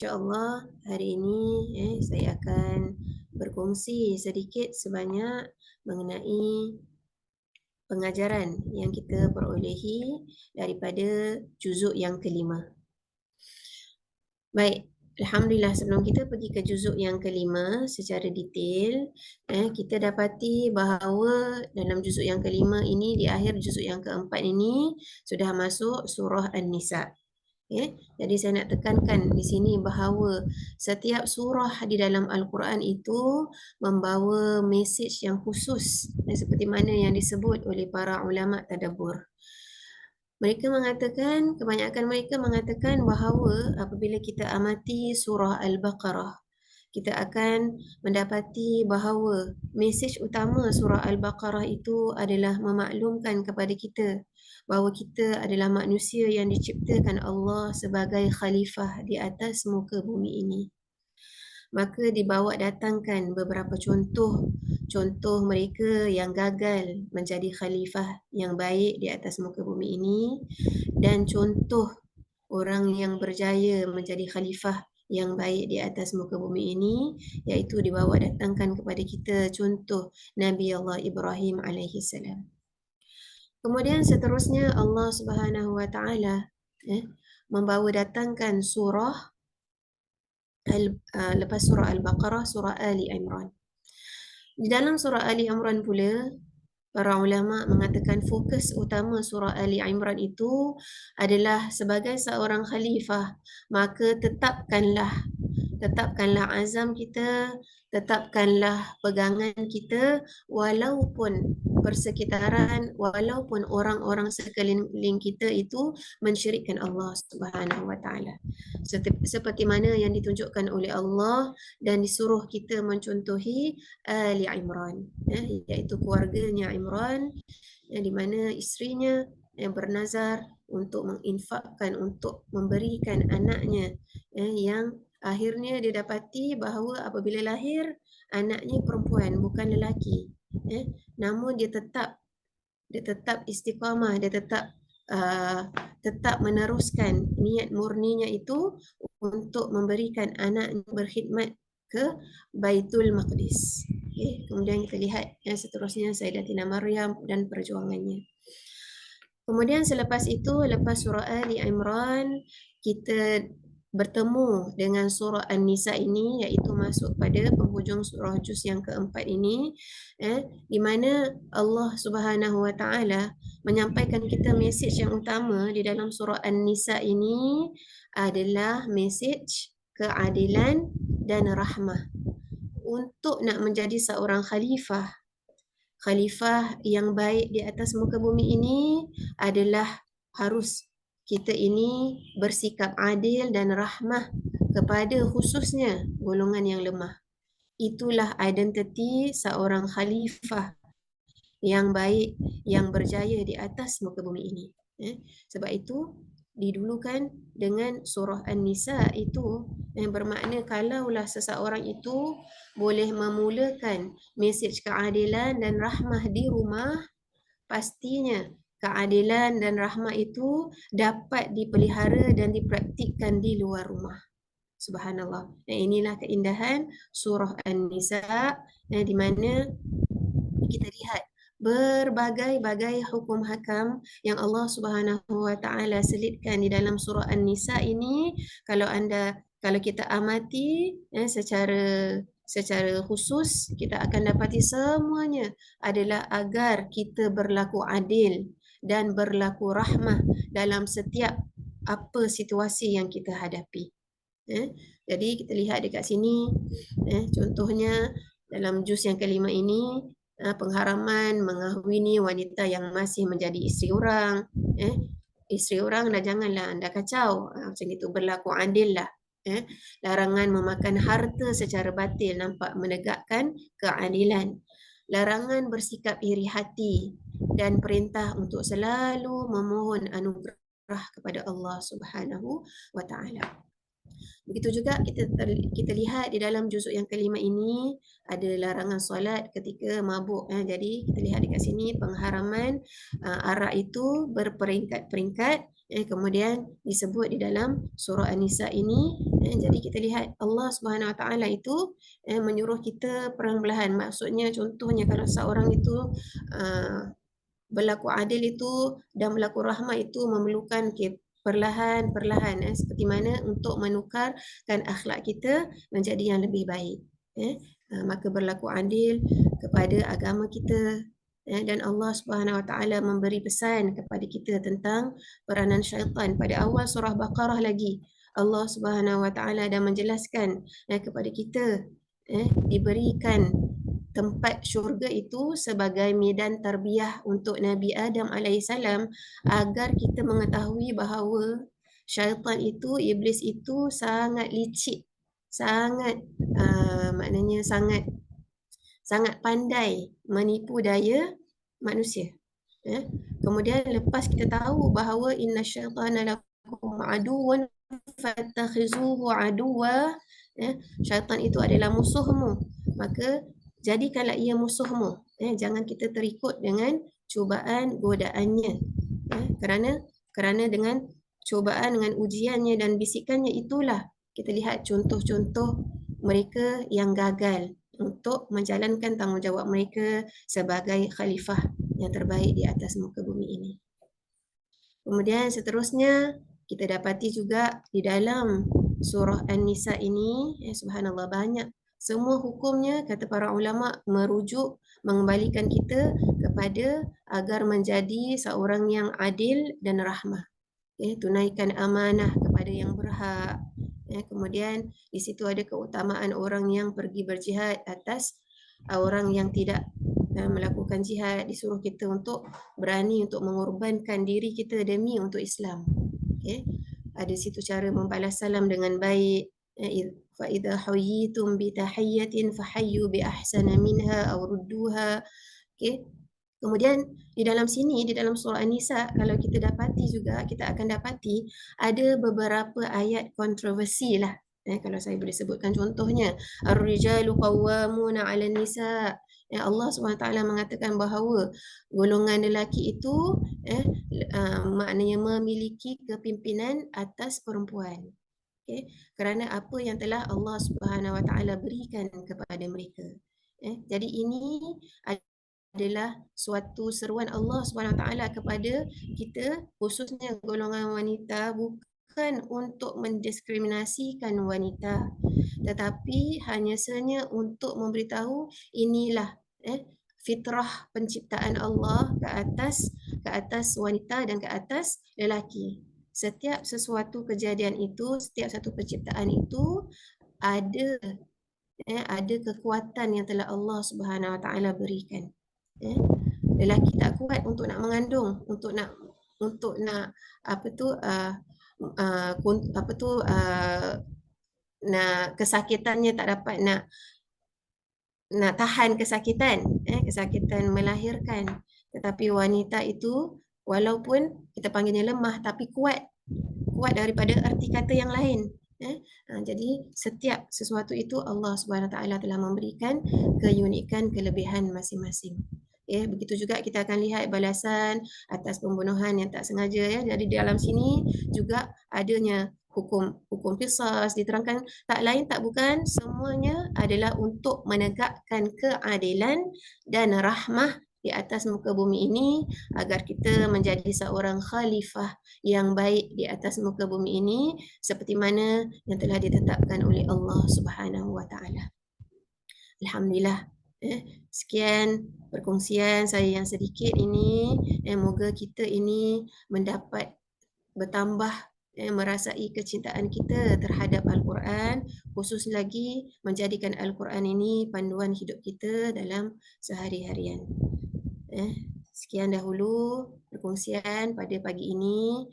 InsyaAllah hari ini saya akan berkongsi sedikit sebanyak mengenai pengajaran yang kita perolehi daripada juzuk yang kelima. Baik, Alhamdulillah, sebelum kita pergi ke juzuk yang kelima secara detail, kita dapati bahawa dalam juzuk yang kelima ini, di akhir juzuk yang keempat ini, sudah masuk surah An-Nisa. Jadi saya nak tekankan di sini bahawa setiap surah di dalam Al-Quran itu membawa mesej yang khusus, seperti mana yang disebut oleh para ulama tadabbur. Kebanyakan mereka mengatakan bahawa apabila kita amati surah Al-Baqarah, kita akan mendapati bahawa mesej utama surah Al-Baqarah itu adalah memaklumkan kepada kita bahawa kita adalah manusia yang diciptakan Allah sebagai khalifah di atas muka bumi ini. Maka dibawa datangkan beberapa contoh mereka yang gagal menjadi khalifah yang baik di atas muka bumi ini, dan contoh orang yang berjaya menjadi khalifah yang baik di atas muka bumi ini, iaitu dibawa datangkan kepada kita contoh Nabi Allah Ibrahim alaihi salam. Kemudian seterusnya Allah Subhanahu wa taala membawa datangkan surah lepas surah Al-Baqarah, surah Ali Imran. Di dalam surah Ali Imran pula, para ulama mengatakan fokus utama surah Ali Imran itu adalah sebagai seorang khalifah, maka tetapkanlah azam kita, tetapkanlah pegangan kita, walaupun persekitaran, walaupun orang-orang sekeliling kita itu mensyirikkan Allah Subhanahu wa taala. Seperti mana yang ditunjukkan oleh Allah dan disuruh kita mencontohi Ali Imran, iaitu keluarganya Imran, di mana isterinya yang bernazar untuk menginfakkan, untuk memberikan anaknya, yang akhirnya dia dapati bahawa apabila lahir anaknya perempuan bukan lelaki, namun dia tetap istiqamah, dia tetap meneruskan niat murninya itu untuk memberikan anaknya berkhidmat ke Baitul Maqdis. Kemudian kita lihat yang seterusnya Sayyidatina Maryam dan perjuangannya. Kemudian selepas itu, lepas surah Ali Imran, kita bertemu dengan surah An-Nisa ini, iaitu masuk pada penghujung surah juz yang keempat ini, di mana Allah Subhanahu wa taala menyampaikan kita mesej yang utama di dalam surah An-Nisa ini adalah mesej keadilan dan rahmah. Untuk nak menjadi seorang khalifah yang baik di atas muka bumi ini adalah harus kita ini bersikap adil dan rahmah kepada khususnya golongan yang lemah. Itulah identiti seorang khalifah yang baik, yang berjaya di atas muka bumi ini. Sebab itu didulukan dengan surah An-Nisa itu, yang bermakna kalaulah seseorang itu boleh memulakan mesej keadilan dan rahmah di rumah, pastinya keadilan dan rahmah itu dapat dipelihara dan dipraktikkan di luar rumah. Subhanallah. Dan inilah keindahan surah An-Nisa, di mana kita lihat berbagai-bagai hukum hakam yang Allah Subhanahu wa taala selitkan di dalam surah An-Nisa ini. Kalau kita amati secara khusus, kita akan dapati semuanya adalah agar kita berlaku adil dan berlaku rahmah dalam setiap apa situasi yang kita hadapi. Jadi kita lihat dekat sini, contohnya dalam juz yang kelima ini, pengharaman mengahwini wanita yang masih menjadi isteri orang. Isteri orang dah, janganlah anda kacau, macam itu, berlaku adil lah. Larangan memakan harta secara batil, nampak menegakkan keadilan. Larangan bersikap iri hati dan perintah untuk selalu memohon anugerah kepada Allah Subhanahu wa taala. Begitu juga kita lihat di dalam juzuk yang kelima ini ada larangan solat ketika mabuk. Jadi kita lihat dekat sini pengharaman arak itu berperingkat-peringkat, Kemudian disebut di dalam surah An-Nisa ini, jadi kita lihat Allah Subhanahu Wa Taala itu menyuruh kita perlahan-lahan. Maksudnya contohnya kalau seorang itu berlaku adil itu dan berlaku rahmah itu memerlukan perlahan-perlahan seperti mana untuk menukarkan akhlak kita menjadi yang lebih baik. Maka berlaku adil kepada agama kita, dan Allah Subhanahu Wa Taala memberi pesan kepada kita tentang peranan syaitan pada awal surah Baqarah lagi. Allah Subhanahu Wa Taala dah menjelaskan kepada kita diberikan tempat syurga itu sebagai medan tarbiyah untuk Nabi Adam alaihissalam agar kita mengetahui bahawa syaitan itu, iblis itu sangat licik, sangat maknanya sangat pandai menipu daya manusia. Kemudian lepas kita tahu bahawa inna syaitana lakum aduwan fattakhizuhu aduwa, syaitan itu adalah musuhmu, maka jadikanlah ia musuhmu. Jangan kita terikut dengan cubaan godaannya. Kerana dengan cubaan, dengan ujiannya dan bisikannya itulah kita lihat contoh-contoh mereka yang gagal untuk menjalankan tanggungjawab mereka sebagai khalifah yang terbaik di atas muka bumi ini. Kemudian seterusnya kita dapati juga di dalam surah An-Nisa ini, subhanallah, banyak semua hukumnya kata para ulama merujuk mengembalikan kita kepada agar menjadi seorang yang adil dan rahmah. Tunaikan amanah kepada yang berhak. Kemudian di situ ada keutamaan orang yang pergi berjihad atas orang yang tidak melakukan jihad. Disuruh kita untuk berani untuk mengorbankan diri kita demi untuk Islam. Ada situ cara membalas salam dengan baik. Fa idza hayyitum bi tahiyyatin fahayyu bi ahsana minha aw rudduha. Kemudian di dalam sini, di dalam surah An-Nisa, kalau kita dapati juga, kita akan dapati ada beberapa ayat kontroversi lah. Kalau saya boleh sebutkan contohnya, Ar-rijalu qawwamuna 'alan nisa. Allah SWT mengatakan bahawa golongan lelaki itu maknanya memiliki kepimpinan atas perempuan. Kerana apa yang telah Allah SWT berikan kepada mereka. Jadi ini adalah suatu seruan Allah SWT kepada kita, khususnya golongan wanita, bukan untuk mendiskriminasikan wanita, tetapi hanya sahaja untuk memberitahu inilah fitrah penciptaan Allah ke atas wanita dan ke atas lelaki. Setiap sesuatu kejadian itu, setiap satu penciptaan itu ada kekuatan yang telah Allah Subhanahu Wa Taala berikan. Lelaki tak kuat untuk nak mengandung, untuk nak nak kesakitannya tak dapat nak tahan kesakitan melahirkan. Tetapi wanita itu walaupun kita panggilnya lemah tapi kuat daripada arti kata yang lain. Jadi setiap sesuatu itu Allah SWT telah memberikan keunikan, kelebihan masing-masing. Begitu juga kita akan lihat balasan atas pembunuhan yang tak sengaja. Jadi dalam sini juga adanya hukum qisas diterangkan, tak lain tak bukan semuanya adalah untuk menegakkan keadilan dan rahmah di atas muka bumi ini agar kita menjadi seorang khalifah yang baik di atas muka bumi ini seperti mana yang telah ditetapkan oleh Allah Subhanahu Wa Taala. Alhamdulillah. Sekian perkongsian saya yang sedikit ini. Moga kita ini mendapat bertambah merasai kecintaan kita terhadap Al-Quran, khusus lagi menjadikan Al-Quran ini panduan hidup kita dalam sehari-harian. Sekian dahulu perkongsian pada pagi ini.